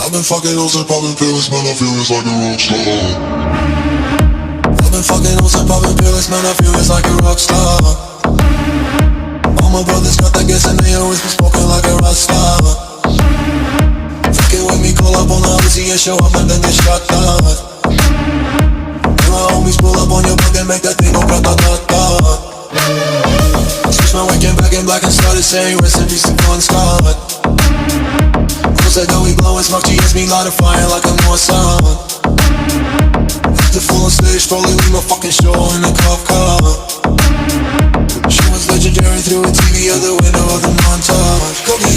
I've been fucking hoes and popping pills, man, I feel it's like a rock star. I've been fucking hoes and popping pills, man, I feel it's like a rock star. All my brothers got that gas and they always been smoking like a rock star. Fucking with me, call up on the Uzi and show up and then get shot down. And my homies pull up on your block and make that thing go grata-ta-ta. Switch my weekend back in black and started saying rest in peace to Bon Scott. Close that door, we blowin' smoke, GS me light a fire like a Mossad. After full on stage, probably leave my fucking show in a cop car. She was legendary through a TV out the window of the montage. Cocaine